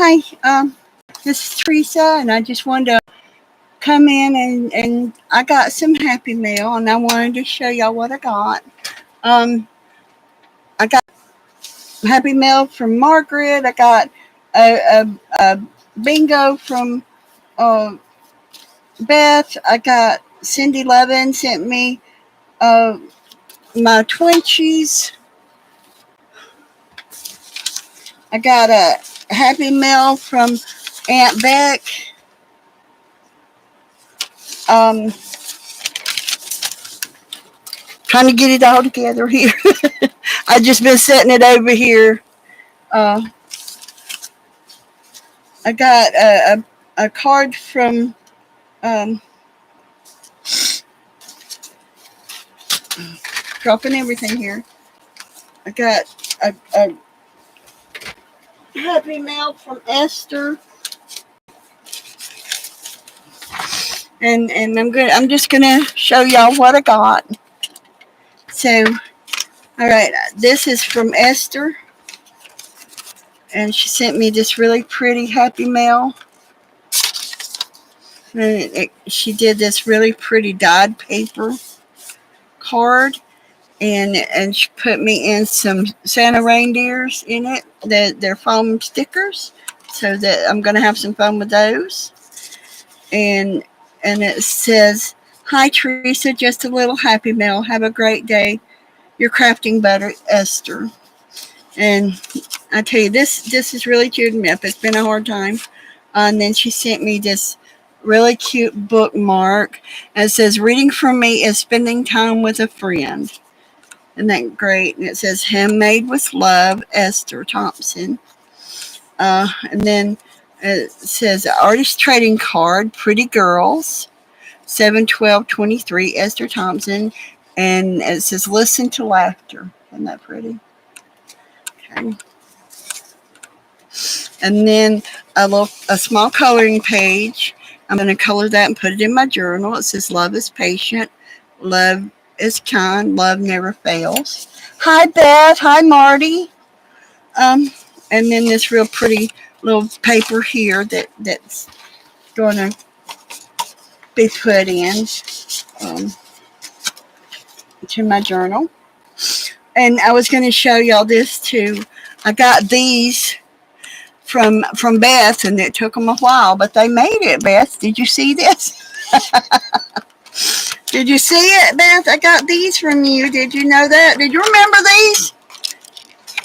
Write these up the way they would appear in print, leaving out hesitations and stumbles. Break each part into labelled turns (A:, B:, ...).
A: Hi, this is Teresa, and I just wanted to come in and I got some Happy Mail, and I wanted to show y'all what I got. Um, I got Happy Mail from Margaret. I got a bingo from uh, Beth. I got Cindy Levin sent me uh, my Twinchies. I got a Happy Mail from Aunt Beck. Um, Trying to get it all together here. I just been setting it over here. Uh, I got a card from um, dropping everything here. I got a happy mail from Esther, and I'm just gonna show y'all what I got. So, all right, this is from Esther, and she sent me this really pretty happy mail. And she did this really pretty dyed paper card, and she put me in some Santa reindeers in it. They're foam stickers, so that I'm gonna have some fun with those. And it says, "Hi Teresa, just a little happy mail. Have a great day. Your crafting butter, Esther." And I tell you, this is really cheering me up. It's been a hard time. And then she sent me this really cute bookmark. And it says, "Reading from me is spending time with a friend." Isn't that great? And it says, "Handmade with love, Esther Thompson." And then it says, "Artist trading card, pretty girls, 7/12/23, Esther Thompson." And it says, "Listen to laughter." Isn't that pretty? Okay. And then a small coloring page. I'm going to color that and put it in my journal. It says, "Love is patient. Love is kind. Love never fails." Hi, Beth. Hi, Marty. Um, and then this real pretty little paper here that's going to be put in um, to my journal. And I was going to show y'all this too. I got these from Beth, and it took them a while, but they made it. Beth, did you see this? Did you see it, Beth? I got these from you. Did you know that? Did you remember these?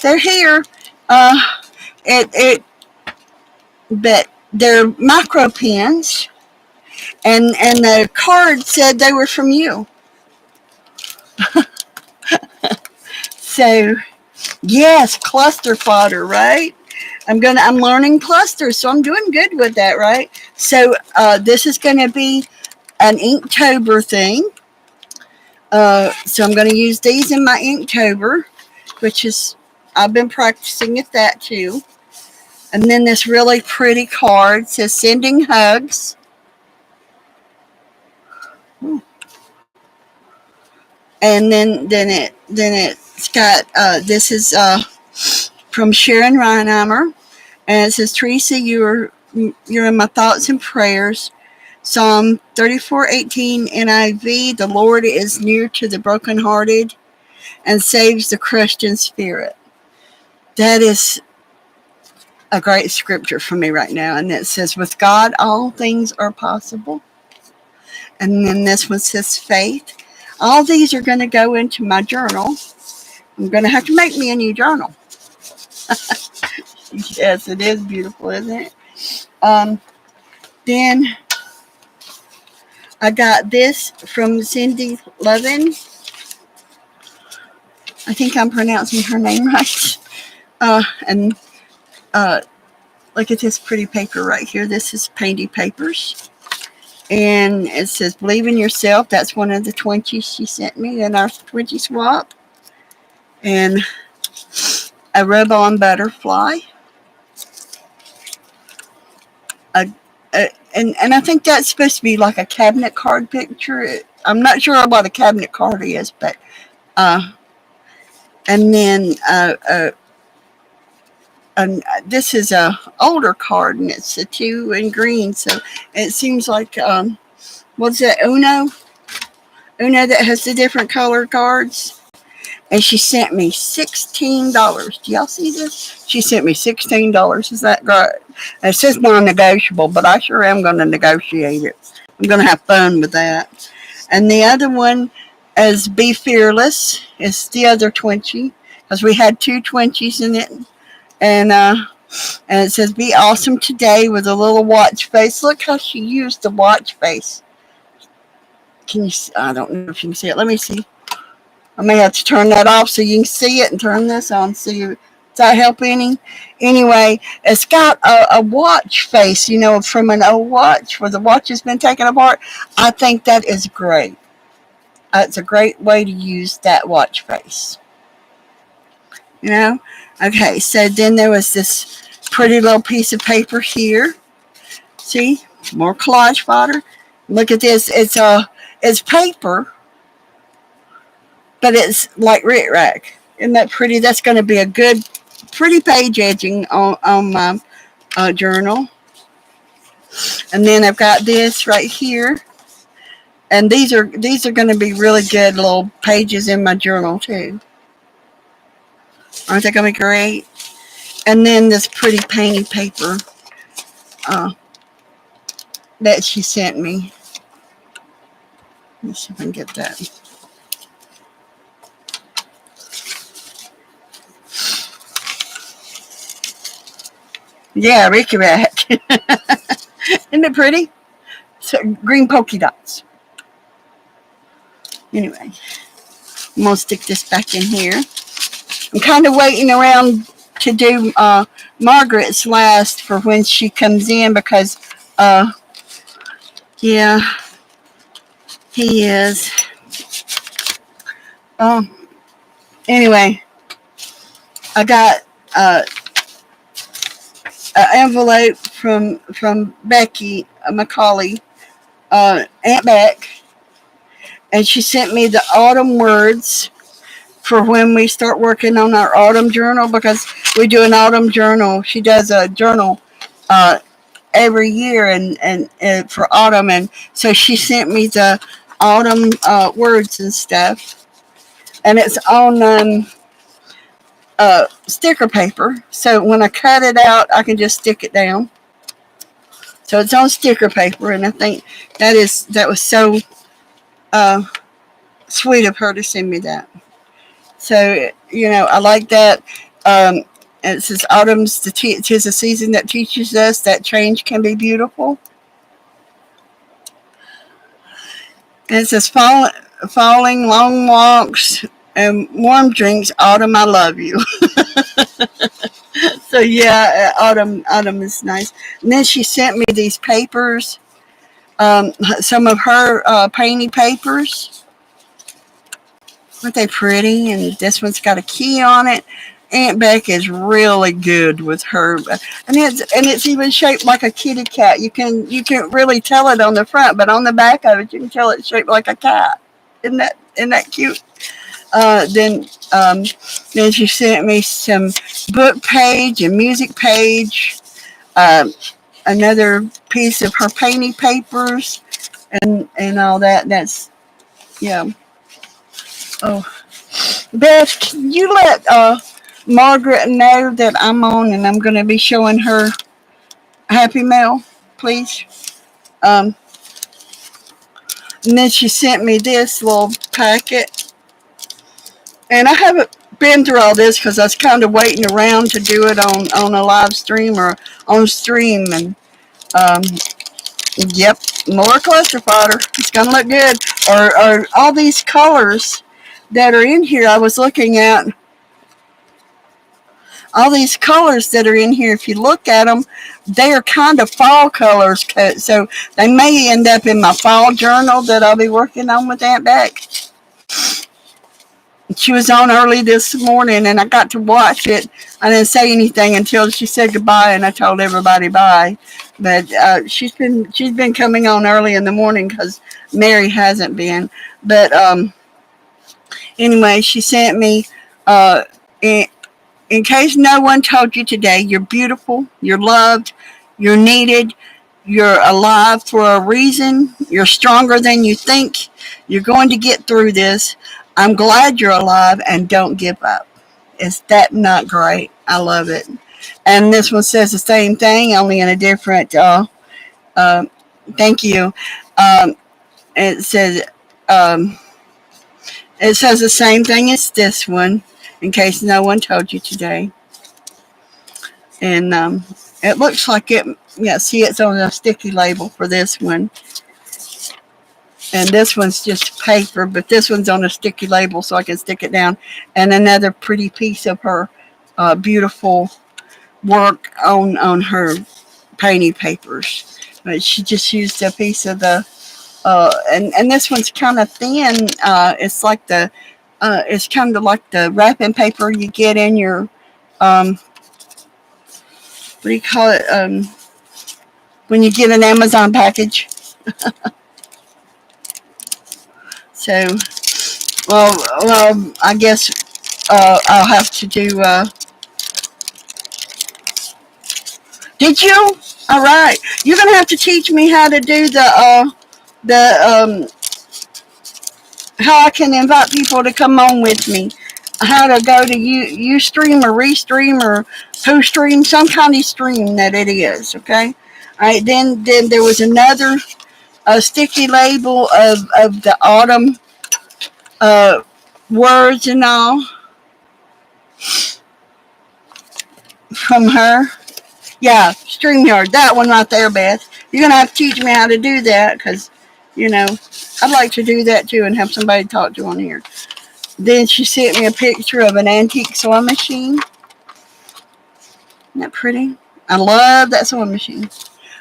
A: They're here. Uh, it but they're micro pens, and the card said they were from you. So yes, cluster fodder, right? I'm learning clusters, so I'm doing good with that, right? So this is gonna be an Inktober thing. So I'm gonna use these in my Inktober, which is I've been practicing at that too. And then this really pretty card says, "Sending hugs." And then it's got this is from Sharon Reinheimer, and it says, "Teresa, you're in my thoughts and prayers. Psalm 34:18 NIV, the Lord is near to the brokenhearted and saves the crushed in spirit." That is a great scripture for me right now. And it says, "With God, all things are possible." And then this one says, "Faith." All these are going to go into my journal. I'm going to have to make me a new journal. Yes, it is beautiful, isn't it? Um, then I got this from Cindy Levin. I think I'm pronouncing her name right. And look at this pretty paper right here. This is Painty Papers. And it says, "Believe in yourself." That's one of the Twinkies she sent me in our Twinkie swap. And a rub-on butterfly. A, and I think that's supposed to be like a cabinet card picture. I'm not sure what a cabinet card is, but and then and this is a older card, and it's a 2 in green. So it seems like what's that, Uno that has the different colored cards. And she sent me $16. Do y'all see this? She sent me $16. Is that great? It says non-negotiable, but I sure am going to negotiate it. I'm going to have fun with that. And the other one is Be Fearless. It's the other 20, because we had 2 20s in it. And it says Be Awesome Today with a little watch face. Look how she used the watch face. Can you see? I don't know if you can see it. Let me see. I may have to turn that off so you can see it and turn this on. See, does that help any? Anyway, it's got a watch face, from an old watch where the watch has been taken apart. I think that is great. It's a great way to use that watch face. Okay, so then there was this pretty little piece of paper here. See, more collage fodder. Look at this. It's paper, but it's like Rit Rack. Isn't that pretty? That's going to be a good, pretty page edging on my journal. And then I've got this right here. And these are going to be really good little pages in my journal too. Aren't they going to be great? And then this pretty painty paper that she sent me. Let's see if I can get that. Yeah, Ricky Rack. Isn't it pretty? So, green polka dots. Anyway, I'm going to stick this back in here. I'm kind of waiting around to do Margaret's last for when she comes in because, yeah, he is. Anyway, I got an envelope from Becky McCauley, Aunt Beck, and she sent me the autumn words for when we start working on our autumn journal, because we do an autumn journal. She does a journal every year and for autumn, and so she sent me the autumn words and stuff, and it's on sticker paper. So when I cut it out, I can just stick it down. So it's on sticker paper, and I think that was so sweet of her to send me that. So, I like that. It says autumn's tis a season that teaches us that change can be beautiful. And it says falling, long walks, and warm drinks. Autumn, I love you. So yeah, autumn is nice. And then she sent me these papers, some of her painty papers. Aren't they pretty? And this one's got a key on it. Aunt Beck is really good with her, and it's even shaped like a kitty cat. You can really tell it on the front, but on the back of it, you can tell it's shaped like a cat. Isn't that cute? Then she sent me some book page and music page, another piece of her painting papers, and all that. That's, yeah. Oh, Beth, can you let Margaret know that I'm on and I'm going to be showing her Happy Mail, please? And then she sent me this little packet. And I haven't been through all this because I was kind of waiting around to do it on a live stream or on stream. And, yep, more cluster fodder. It's going to look good. Or all these colors that are in here, I was looking at. All these colors that are in here, if you look at them, they are kind of fall colors. So they may end up in my fall journal that I'll be working on with Aunt Beck. She was on early this morning, and I got to watch it. I didn't say anything until she said goodbye, and I told everybody bye. But she's been coming on early in the morning because Mary hasn't been. But anyway, she sent me In case no one told you today, you're beautiful, you're loved, you're needed, you're alive for a reason, you're stronger than you think, you're going to get through this. I'm glad you're alive and don't give up. Is that not great? I love it. And this one says the same thing, only in a different, uh, thank you. Um, it says, um, it says the same thing as this one, in case no one told you today. And it looks like it, yeah, see, it's on a sticky label for this one. And this one's just paper, but this one's on a sticky label so I can stick it down. And another pretty piece of her beautiful work on her painting papers. But she just used a piece of the, and this one's kind of thin. It's kind of like the wrapping paper you get in your, what do you call it? When you get an Amazon package. So, well, I guess I'll have to do. Did you? All right. You're gonna have to teach me how to do the how I can invite people to come on with me. How to go to Ustream or Restream or WhoStream, some kind of stream that it is. Okay. All right. Then there was another sticky label of the autumn uh, words and all from her. Yeah, StreamYard, that one right there, Beth. You're going to have to teach me how to do that because, I'd like to do that too and have somebody to talk to on here. Then she sent me a picture of an antique sewing machine. Isn't that pretty? I love that sewing machine.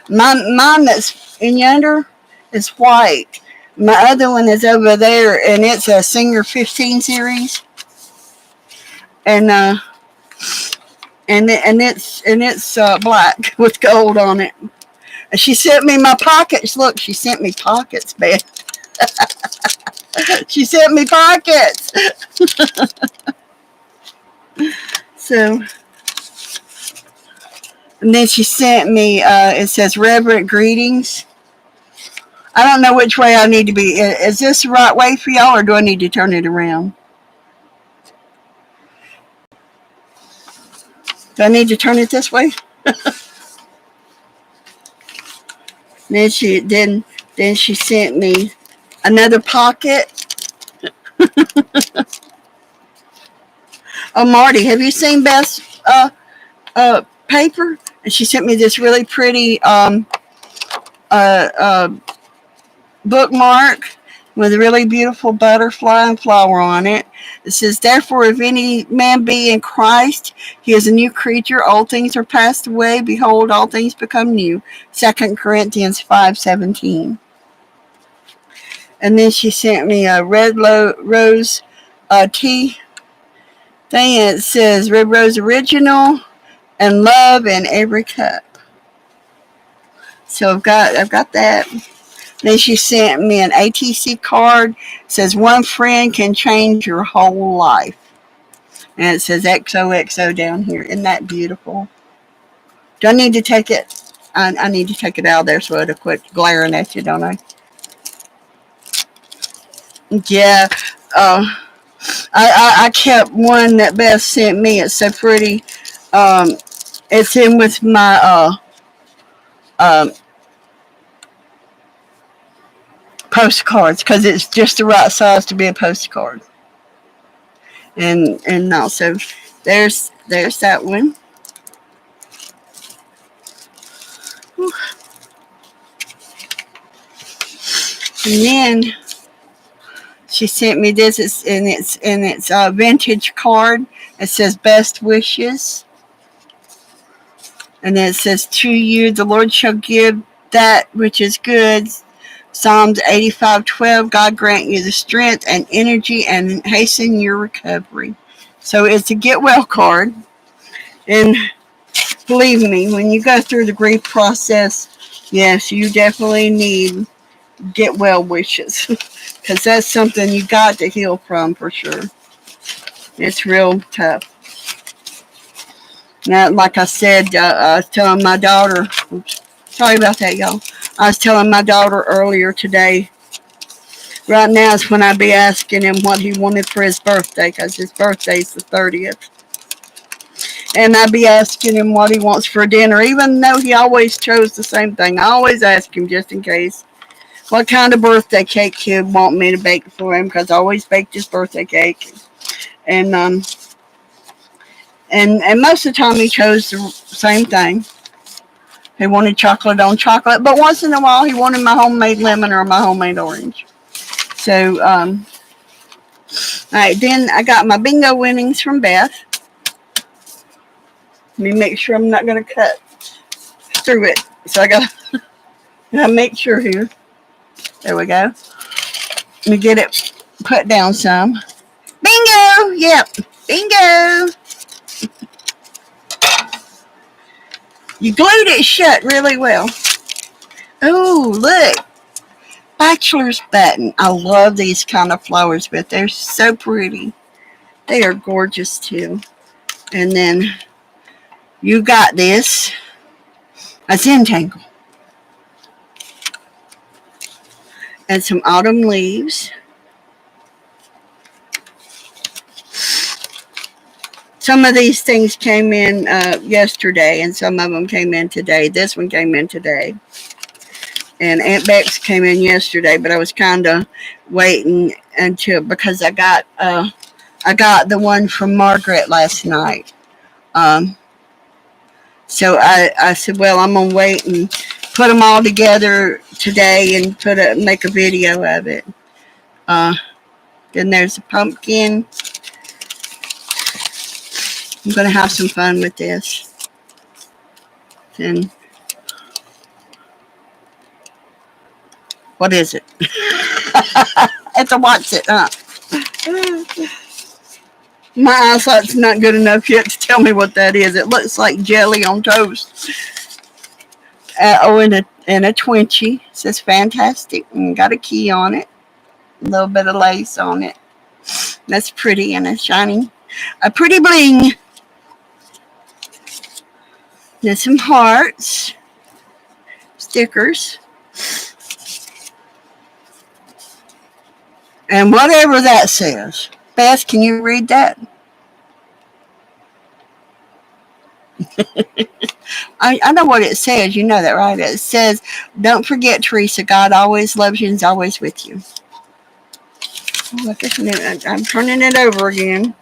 A: Mine that's in yonder is white. My other one is over there, and it's a Singer 15 series. And it's black with gold on it. And she sent me my pockets. Look, she sent me pockets, Beth. She sent me pockets. So, and then she sent me. It says reverent greetings. I don't know which way I need to be. Is this the right way for y'all, or do I need to turn it around? Do I need to turn it this way? Then she sent me another pocket. Oh, Marty, have you seen Beth's paper? And she sent me this really pretty bookmark with a really beautiful butterfly and flower on it. It says, therefore, if any man be in Christ, he is a new creature. Old things are passed away. Behold, all things become new. 2 Corinthians 5:17. And then she sent me a red rose tea thing. It says, Red Rose Original and love in every cup. So I've got that. Then she sent me an ATC card. It says, one friend can change your whole life. And it says XOXO down here. Isn't that beautiful? Do I need to take it? I need to take it out of there so it'll quit glaring at you, don't I? Yeah. I kept one that Beth sent me. It's so pretty. It's in with my postcards because it's just the right size to be a postcard. And also there's that one. And then she sent me this. It's a vintage card. It says best wishes. And then it says, to you the Lord shall give that which is good. Psalms 85:12. God grant you the strength and energy and hasten your recovery. So it's a get well card. And believe me, when you go through the grief process, yes, you definitely need get well wishes. Because that's something you got to heal from for sure. It's real tough. Now, like I said, I was telling my daughter, oops, sorry about that, y'all. I was telling my daughter earlier today, right now is when I'd be asking him what he wanted for his birthday, because his birthday's the 30th. And I'd be asking him what he wants for dinner, even though he always chose the same thing. I always ask him just in case what kind of birthday cake he'd want me to bake for him, because I always baked his birthday cake. And and most of the time he chose the same thing. He wanted chocolate on chocolate, but once in a while he wanted my homemade lemon or my homemade orange. So, all right, then I got my bingo winnings from Beth. Let me make sure I'm not going to cut through it. So I got to make sure here. There we go. Let me get it put down some. Bingo! Yep, bingo! You glued it shut really well. Oh, look. Bachelor's button. I love these kind of flowers, but they're so pretty. They are gorgeous too. And then you got this. A Zentangle. And some autumn leaves. Some of these things came in yesterday, and some of them came in today. This one came in today. And Aunt Bex came in yesterday, but I was kind of waiting until, because I got the one from Margaret last night. So I said, well, I'm gonna wait and put them all together today and make a video of it. Then there's a pumpkin. I'm gonna have some fun with this. And what is it? I have to watch it, huh? My eyesight's not good enough yet to tell me what that is. It looks like jelly on toast. And a Twinkie. It says fantastic and got a key on it. A little bit of lace on it. That's pretty and it's shiny. A pretty bling. There's some hearts. Stickers. And whatever that says. Beth, can you read that? I know what it says. You know that, right? It says, don't forget, Teresa, God always loves you and is always with you. Look at it. I'm turning it over again.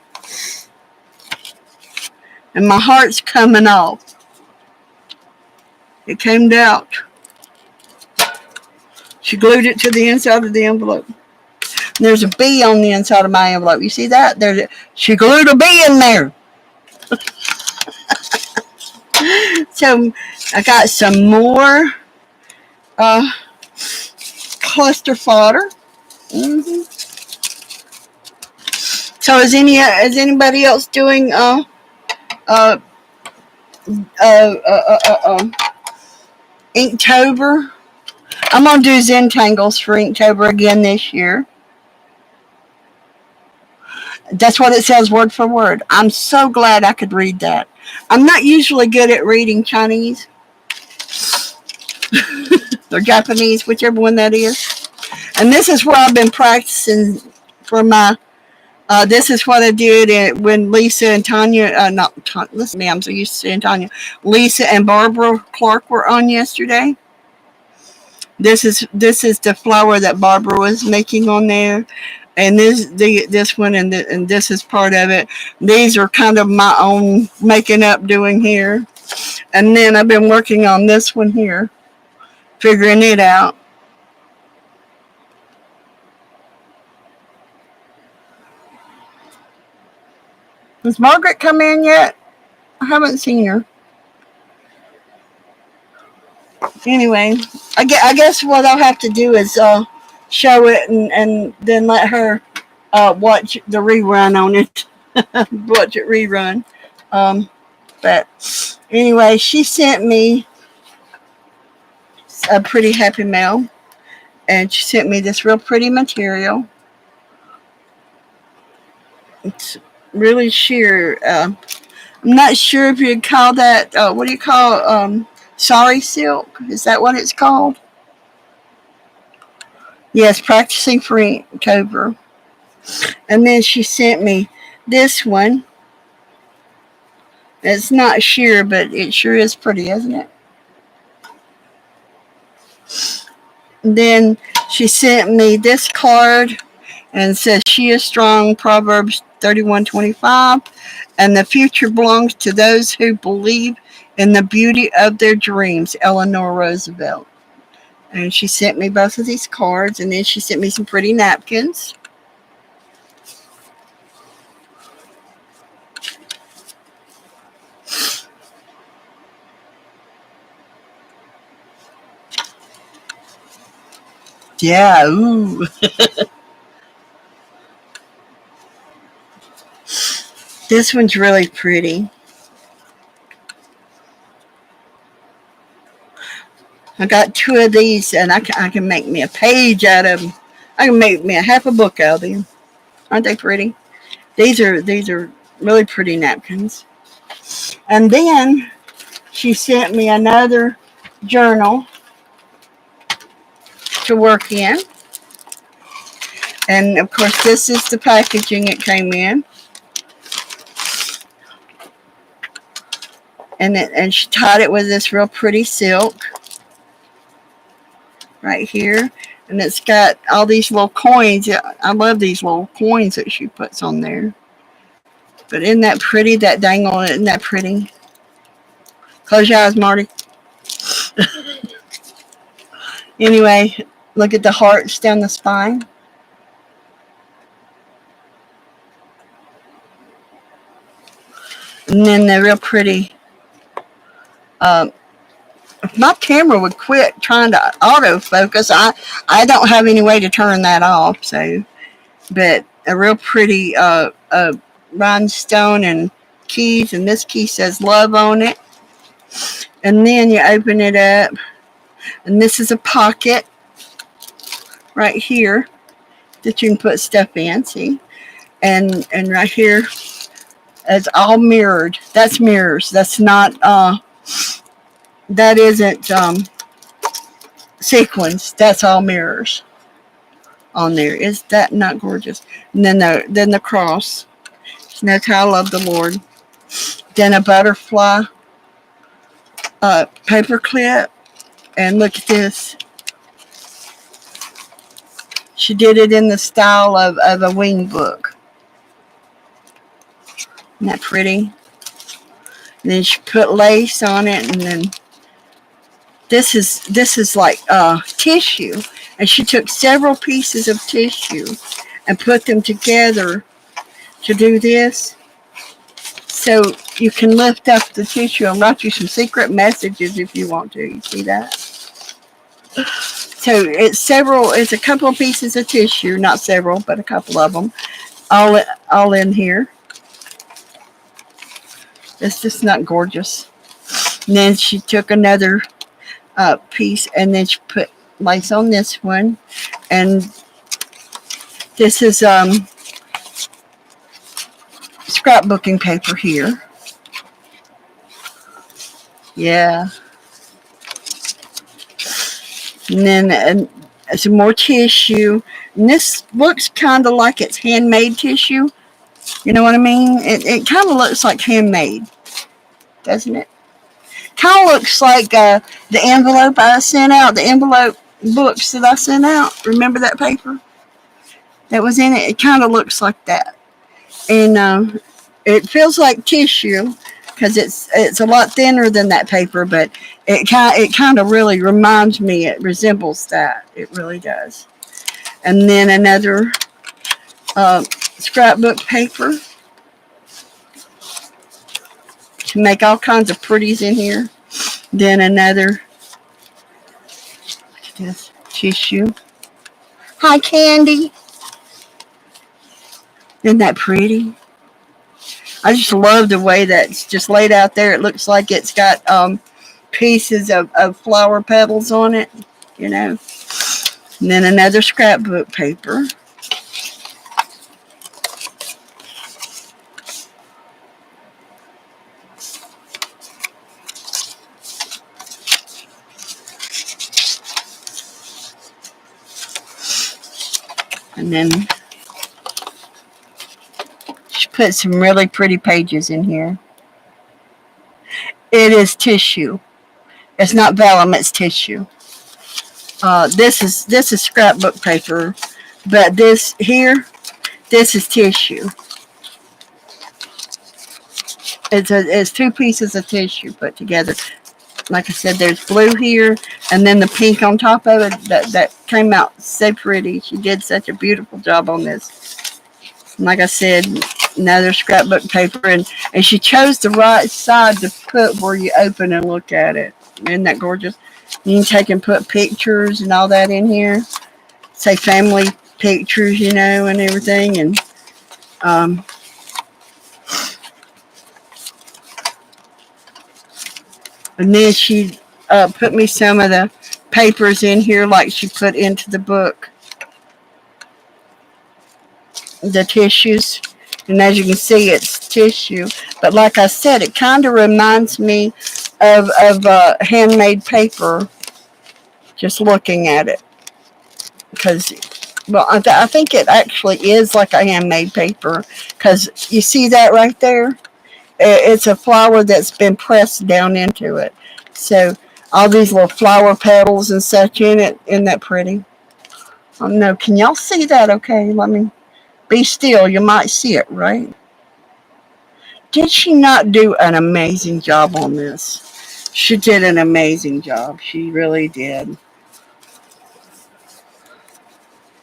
A: And my heart's coming off. It came out. She glued it to the inside of the envelope. And there's a bee on the inside of my envelope. You see that? She glued a bee in there. So I got some more cluster fodder. Mm-hmm. So is anybody else doing Inktober? I'm gonna do Zentangles for Inktober again this year. That's what it says word for word. I'm so glad I could read that. I'm not usually good at reading Chinese or Japanese, whichever one that is. And this is where I've been practicing for my. This is what I did when Lisa and Tanya, listen to me, I'm so used to saying Tanya. Lisa and Barbara Clark were on yesterday. This is the flower that Barbara was making on there. And this one and this is part of it. These are kind of my own making up doing here. And then I've been working on this one here, figuring it out. Has Margaret come in yet? I haven't seen her. Anyway, I guess what I'll have to do is show it and then let her watch the rerun on it. Watch it rerun. But anyway, she sent me a pretty happy mail. And she sent me this real pretty material. It's really sheer. I'm not sure if you'd call that, what do you call, sari silk? Is that what it's called? Yes, practicing for Inktober. And then she sent me this one. It's not sheer, but it sure is pretty, isn't it? And then she sent me this card and says, "She is strong," Proverbs 31:25. And the future belongs to those who believe in the beauty of their dreams, Eleanor Roosevelt. And she sent me both of these cards, and then she sent me some pretty napkins. Yeah, ooh. This one's really pretty. I got two of these, and I can make me a page out of them. I can make me a half a book out of them. Aren't they pretty? These are really pretty napkins. And then she sent me another journal to work in. And of course, this is the packaging it came in. And she tied it with this real pretty silk right here. And it's got all these little coins. I love these little coins that she puts on there. But isn't that pretty? That dangle, isn't that pretty? Close your eyes, Marty. Anyway, look at the hearts down the spine. And then the real pretty. If my camera would quit trying to autofocus, I don't have any way to turn that off. So, but a real pretty rhinestone and keys, and this key says love on it. And then you open it up, and this is a pocket right here that you can put stuff in. See, and right here it's all mirrored. That's mirrors. That's not. That isn't sequins. That's all mirrors on there. Is that not gorgeous? And then the cross. And that's how I love the Lord. Then a butterfly paper clip. And look at this. She did it in the style of a wing book. Isn't that pretty? And then she put lace on it, and then this is like tissue. And she took several pieces of tissue and put them together to do this. So you can lift up the tissue and write you some secret messages if you want to. You see that? So it's a couple of pieces of tissue, not several, but a couple of them, all in here. It's just not gorgeous. And then she took another piece, and then she put lace on this one, and this is scrapbooking paper here. Yeah. And then some more tissue. And this looks kind of like it's handmade tissue. You know what I mean? It kind of looks like handmade, doesn't it? Kind of looks like the envelope I sent out, the envelope books that I sent out. Remember that paper that was in it? It kind of looks like that. And it feels like tissue because it's a lot thinner than that paper, but it kind of really reminds me. It resembles that. It really does. And then another scrapbook paper to make all kinds of pretties in here. Then another tissue. Hi, Candy. Isn't that pretty? I just love the way that's just laid out there. It looks like it's got pieces of flower petals on it, you know. And then another scrapbook paper. And then she put some really pretty pages in here. It is tissue. It's not vellum, it's tissue. This is scrapbook paper, but this is tissue. It's two pieces of tissue put together. Like I said, there's blue here, and then the pink on top of it. That came out so pretty. She did such a beautiful job on this. And like I said, another scrapbook paper, and she chose the right side to put where you open and look at it. Isn't that gorgeous? You can take and put pictures and all that in here. Say family pictures, and everything. And then she put me some of the papers in here like she put into the book. The tissues. And as you can see, it's tissue. But like I said, it kind of reminds me of handmade paper, just looking at it. Because, well, I think it actually is like a handmade paper. Because you see that right there? It's a flower that's been pressed down into it. So all these little flower petals and such in it. Isn't that pretty? Oh no, can y'all see that? Okay, let me be still. You might see it, right? Did she not do an amazing job on this? She did an amazing job. She really did.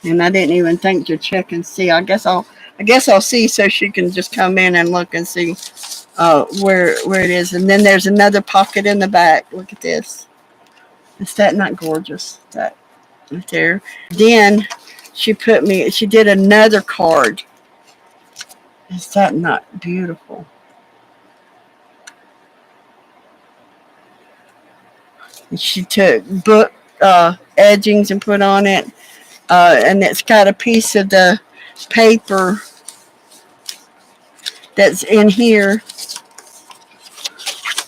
A: And I didn't even think to check and see. I guess I'll see so she can just come in and look and see where it is. And then there's another pocket in the back. Look at this. Is that not gorgeous? That right there. Then she did another card. Is that not beautiful? And she took book edgings and put on it. And it's got a piece of the paper that's in here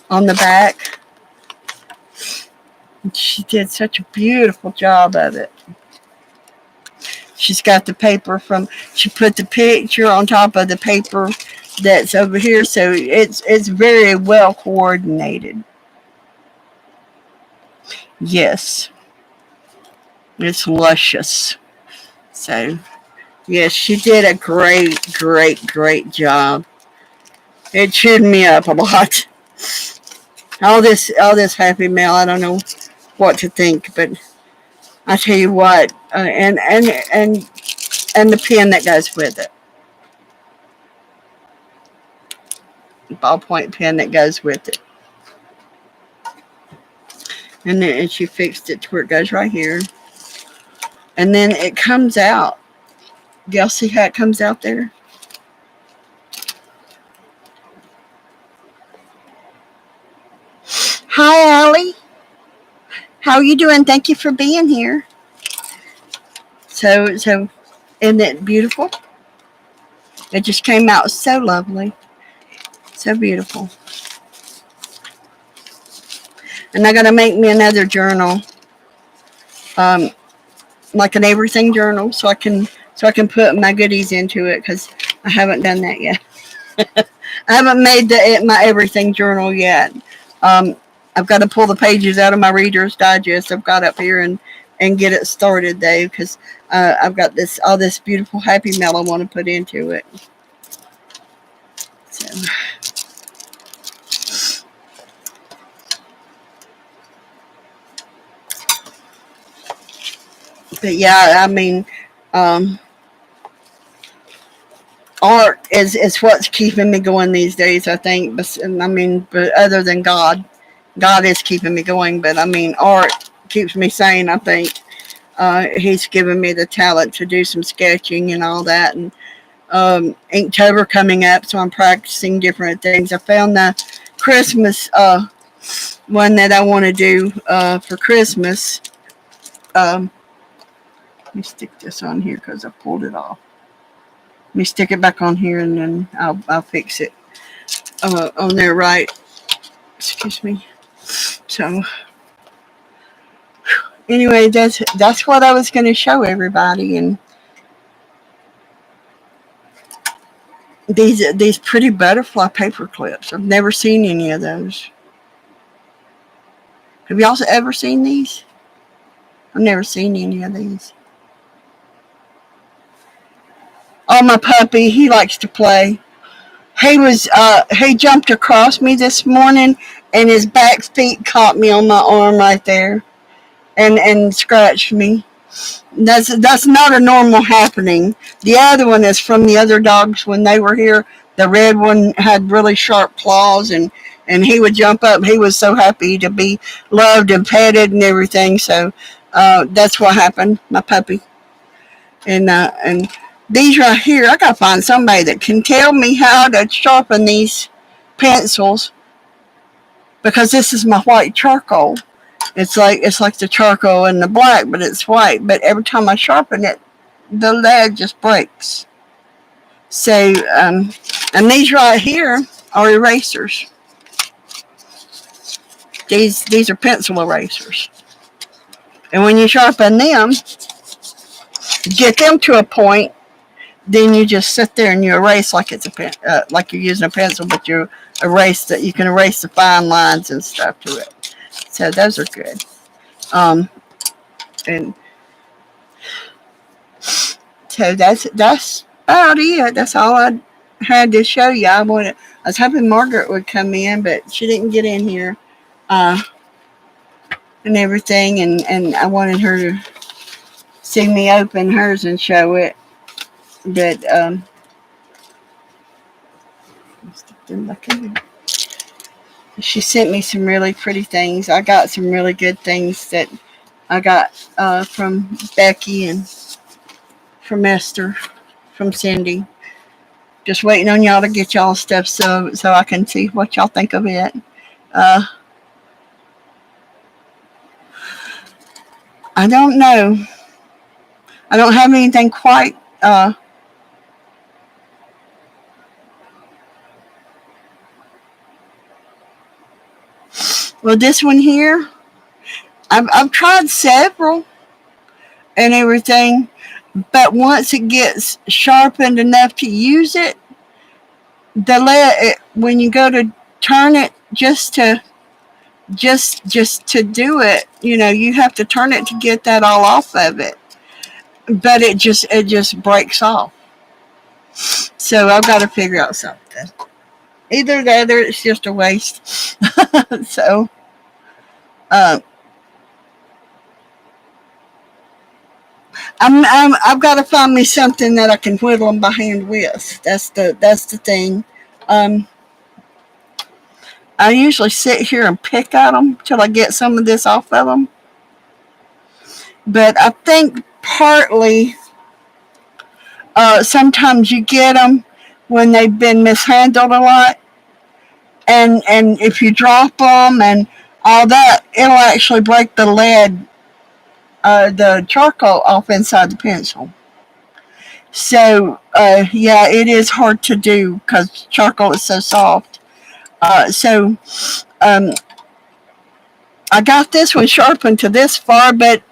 A: on the back. And she did such a beautiful job of it. She's got the paper she put the picture on top of the paper that's over here, so it's very well coordinated. Yes. It's luscious. So, yes, she did a great, great, great job. It cheered me up a lot. All this Happy Mail, I don't know what to think, but I tell you what, and the pen that goes with it, the ballpoint pen that goes with it, and then she fixed it to where it goes right here, and then it comes out. Do y'all see how it comes out there? Hi, Allie. How are you doing? Thank you for being here. So, isn't it beautiful? It just came out so lovely. So beautiful. And I got to make me another journal. Like an everything journal, so I can put my goodies into it, because I haven't done that yet. I haven't made my everything journal yet. I've got to pull the pages out of my Reader's Digest I've got up here and get it started though, because I've got all this beautiful Happy Mail I want to put into it. So. But yeah, I mean, art is what's keeping me going these days, I think. But other than God is keeping me going. But I mean, art keeps me sane, I think. He's given me the talent to do some sketching and all that. And Inktober coming up, so I'm practicing different things. I found the Christmas one that I want to do for Christmas. Let me stick this on here because I pulled it off. Let me stick it back on here, and then I'll fix it on there, right? Excuse me. So anyway, that's what I was going to show everybody, and these pretty butterfly paper clips. I've never seen any of those. Have y'all ever seen these? I've never seen any of these. Oh, my puppy, he likes to play. He jumped across me this morning, and his back feet caught me on my arm right there, and scratched me. That's not a normal happening. The other one is from the other dogs when they were here. The red one had really sharp claws, and he would jump up. He was so happy to be loved and petted and everything. So that's what happened. My puppy, and these right here, I gotta find somebody that can tell me how to sharpen these pencils, because this is my white charcoal. It's like the charcoal and the black, but it's white. But every time I sharpen it, the lead just breaks. So, and these right here are erasers. These are pencil erasers. And when you sharpen them, get them to a point, then you just sit there and you erase like it's like you're using a pencil, but you can erase the fine lines and stuff to it. So those are good. And so that's about it. That's all I had to show you. I was hoping Margaret would come in, but she didn't get in here, and everything. And I wanted her to see me open hers and show it, but she sent me some really pretty things. I got some really good things that I got from Becky and from Esther, from Cindy. Just waiting on y'all to get y'all stuff so I can see what y'all think of it. I don't know. I don't have anything quite. Well, this one here, I've tried several and everything, but once it gets sharpened enough to use it, when you go to turn it just to do it, you have to turn it to get that all off of it. But it just breaks off. So I've got to figure out something. Either that or it's just a waste. So I've got to find me something that I can whittle them by hand with. That's the thing. I usually sit here and pick at them till I get some of this off of them. But I think partly sometimes you get them when they've been mishandled a lot, and if you drop them and all that, it'll actually break the lead, the charcoal off inside the pencil. So yeah, it is hard to do because charcoal is so soft. So I got this one sharpened to this far, but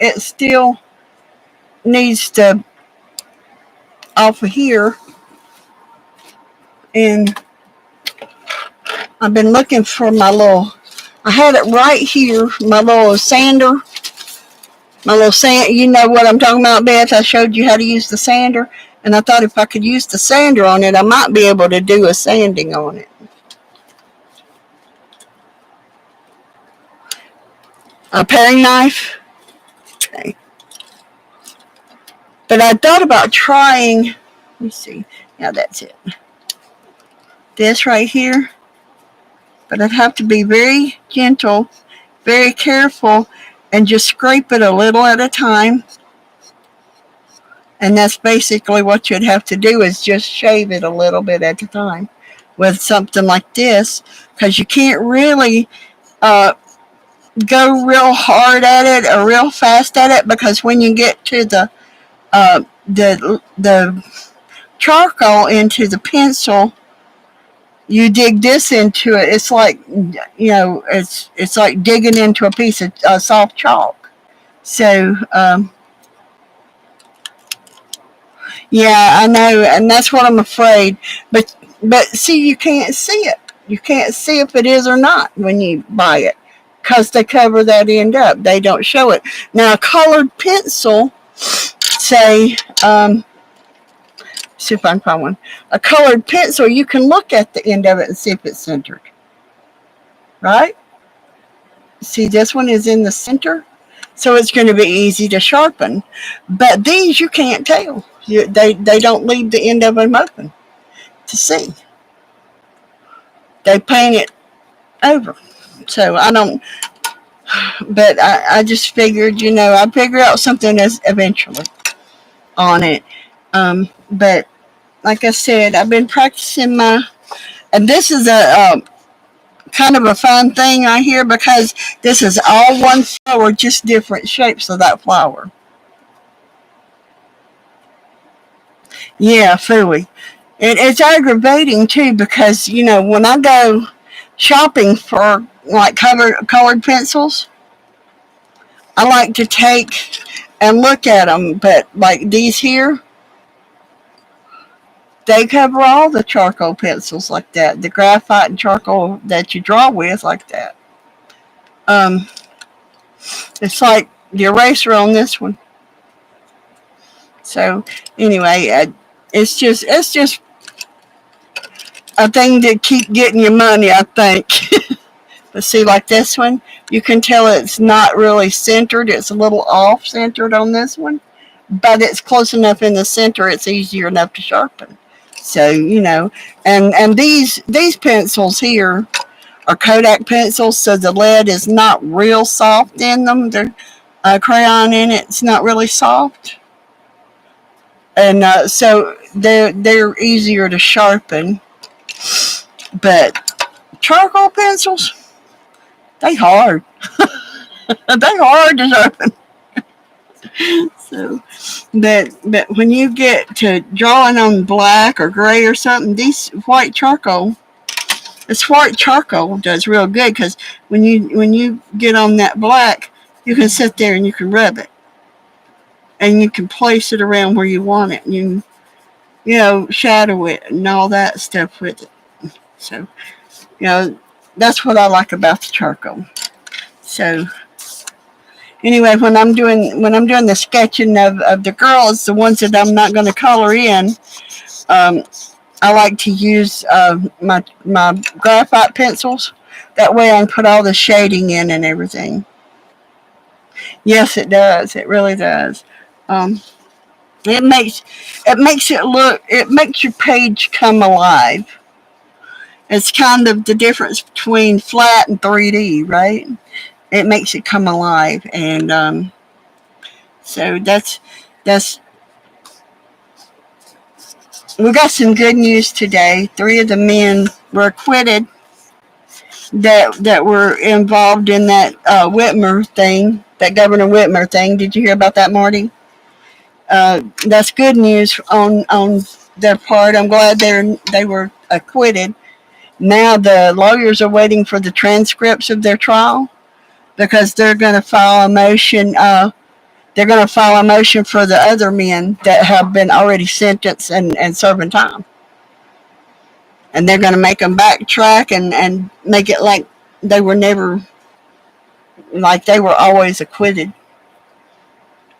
A: it still needs to off of here. And I've been looking for I had it right here, my little sander. You know what I'm talking about, Beth? I showed you how to use the sander, and I thought if I could use the sander on it, I might be able to do a sanding on it. A paring knife. Okay. But I thought about trying, let me see, yeah, that's it. This right here. But I'd have to be very gentle, very careful, and just scrape it a little at a time. And that's basically what you'd have to do, is just shave it a little bit at a time with something like this, because you can't really go real hard at it or real fast at it, because when you get to the charcoal into the pencil, you dig this into it. It's like, it's like digging into a piece of soft chalk. So Yeah, I know, and that's what I'm afraid. But see, you can't see it. You can't see if it is or not when you buy it, because they cover that end up. They don't show it. Now, a colored pencil, say, see if I can find one. A colored pencil, you can look at the end of it and see if it's centered, right? See, this one is in the center, so it's going to be easy to sharpen. But these, you can't tell. They don't leave the end of them open to see. They paint it over. So I don't, but I just figured, I'd figure out something as eventually on it. But like I said, I've been practicing and this is a kind of a fun thing I hear, because this is all one flower, just different shapes of that flower. Yeah, phooey. It's aggravating too, because when I go shopping for like colored pencils, I like to take and look at them. But like these here, they cover all the charcoal pencils like that, the graphite and charcoal that you draw with like that. Um, it's like the eraser on this one. So anyway, it's just a thing to keep getting your money, I think. But see, like this one, you can tell it's not really centered. It's a little off centered on this one, but it's close enough in the center. It's easier enough to sharpen. So and these pencils here are Kodak pencils, so the lead is not real soft in them. The crayon in it's not really soft, and so they're easier to sharpen. But charcoal pencils, they hard. They hard to sharpen. So, but when you get to drawing on black or gray or something, these this white charcoal does real good, because when you get on that black, you can sit there and you can rub it, and you can place it around where you want it, and shadow it and all that stuff with it. So that's what I like about the charcoal. So anyway, when I'm doing the sketching of the girls, the ones that I'm not going to color in, um, I like to use my graphite pencils. That way I can put all the shading in and everything. Yes, it does. It really does. Um, it makes your page come alive. It's kind of the difference between flat and 3D, right? It makes it come alive, and so that's we got some good news today. 3 of the men were acquitted that were involved in that Whitmer thing, that Governor Whitmer thing. Did you hear about that, Marty? That's good news on their part. I'm glad they were acquitted. Now the lawyers are waiting for the transcripts of their trial, because they're going to file a motion. They're going to file a motion for the other men that have been already sentenced and serving time. And they're going to make them backtrack and make it like they were never, like they were always acquitted.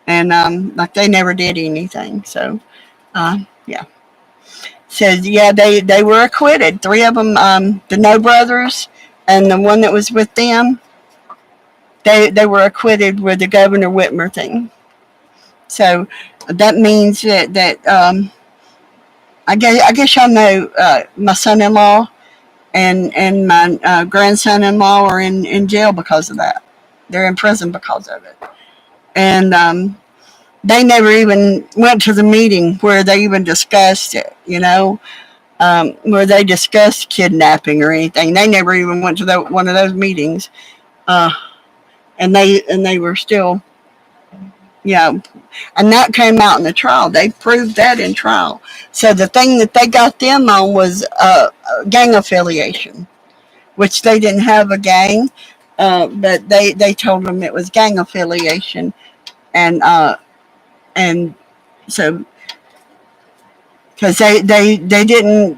A: And like they never did anything. So, yeah. So, yeah, they were acquitted. 3 of them, the No Brothers and the one that was with them, they were acquitted with the Governor Whitmer thing. So that means that I guess y'all know my son-in-law and my grandson-in-law are in jail because of that. They're in prison because of it, and they never even went to the meeting where they even discussed it. Where they discussed kidnapping or anything. They never even went to one of those meetings, uh, and they were still. Yeah, and that came out in the trial. They proved that in trial. So the thing that they got them on was gang affiliation, which they didn't have a gang, but they told them it was gang affiliation, and and so because they didn't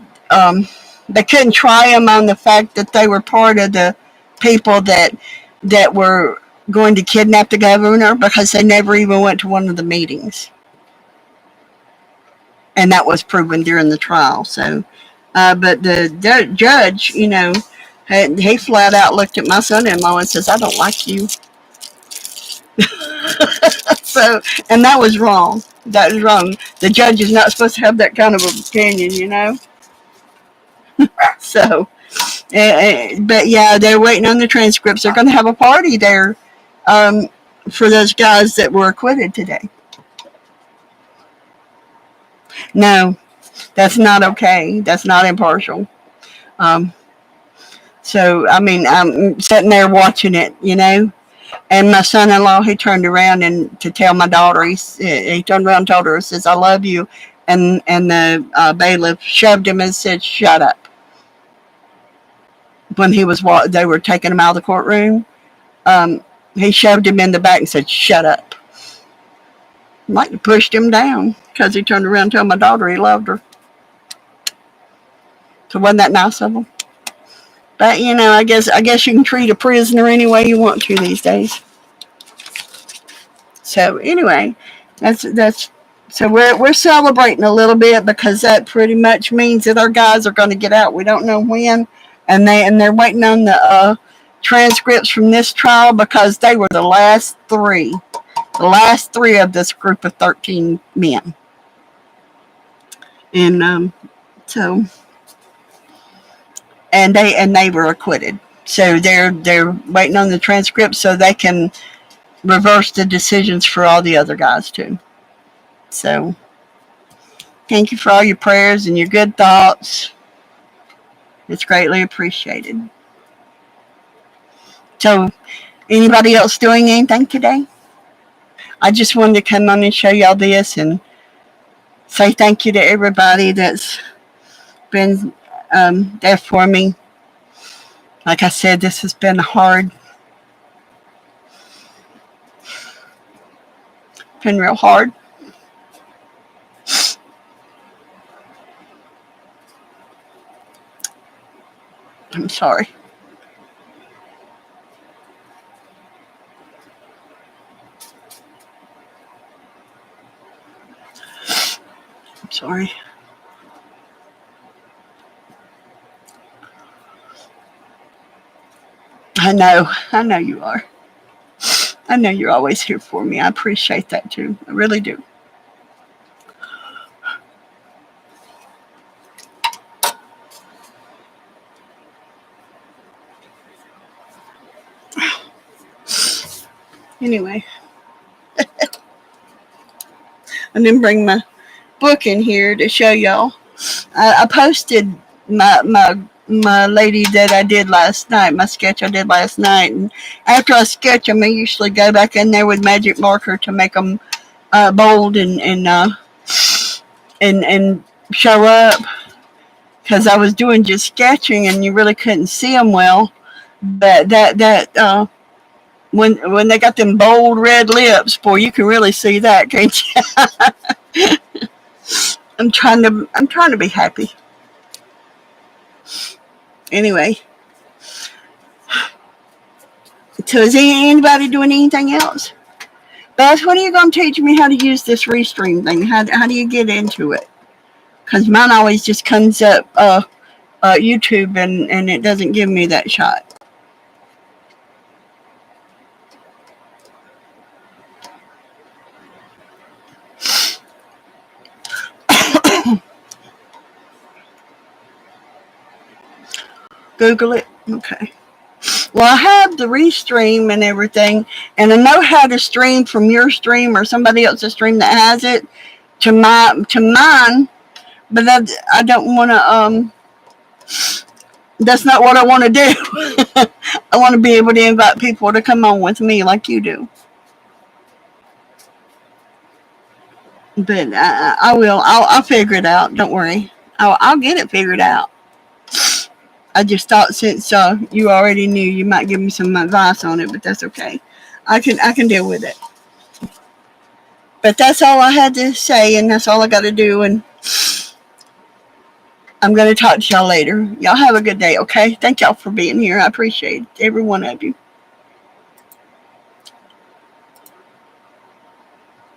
A: they couldn't try them on the fact that they were part of the people that were going to kidnap the governor, because they never even went to one of the meetings, and that was proven during the trial. So, but the judge, he flat out looked at my son-in-law and says, "I don't like you." So, and that was wrong. That was wrong. The judge is not supposed to have that kind of opinion. So, but yeah, they're waiting on the transcripts. They're going to have a party there um, for those guys that were acquitted today. No, that's not okay. That's not impartial. Um, so, I mean, I'm sitting there watching it, and my son-in-law, he turned around and to tell my daughter, he turned around and told her, he says, "I love you," and the bailiff shoved him and said, "Shut up." When they were taking him out of the courtroom, he shoved him in the back and said, "Shut up." Might have pushed him down because he turned around and told my daughter he loved her. So wasn't that nice of him? But I guess you can treat a prisoner any way you want to these days. So anyway, that's so we're celebrating a little bit, because that pretty much means that our guys are going to get out. We don't know when, and they're waiting on the transcripts from this trial, because they were the last three of this group of 13 men, and so and they were acquitted. So they're waiting on the transcripts so they can reverse the decisions for all the other guys too. So thank you for all your prayers and your good thoughts. It's greatly appreciated. So, anybody else doing anything today? I just wanted to come on and show y'all this and say thank you to everybody that's been there for me. Like I said, this has been hard. Been real hard. I'm sorry. I'm sorry. I know you are. I know you're always here for me. I appreciate that too. I really do. Anyway, I didn't bring my book in here to show y'all. I posted my lady that I did last night, my sketch I did last night, and after I sketch them, I usually go back in there with magic marker to make them bold and show up, because I was doing just sketching and you really couldn't see them well. But when they got them bold red lips, boy, you can really see that, can't you? I'm trying to be happy. Anyway, so is anybody doing anything else? Beth, when are you going to teach me how to use this Restream thing? How do you get into it? Because mine always just comes up YouTube and it doesn't give me that shot. Google it. Okay. Well, I have the Restream and everything, and I know how to stream from your stream or somebody else's stream that has it to mine, but I don't want to. That's not what I want to do. I want to be able to invite people to come on with me like you do. But I will. I'll figure it out. Don't worry. I'll get it figured out. I just thought since you already knew, you might give me some advice on it, but that's okay. I can deal with it. But that's all I had to say, and that's all I got to do. And I'm going to talk to y'all later. Y'all have a good day, okay? Thank y'all for being here. I appreciate every one of you.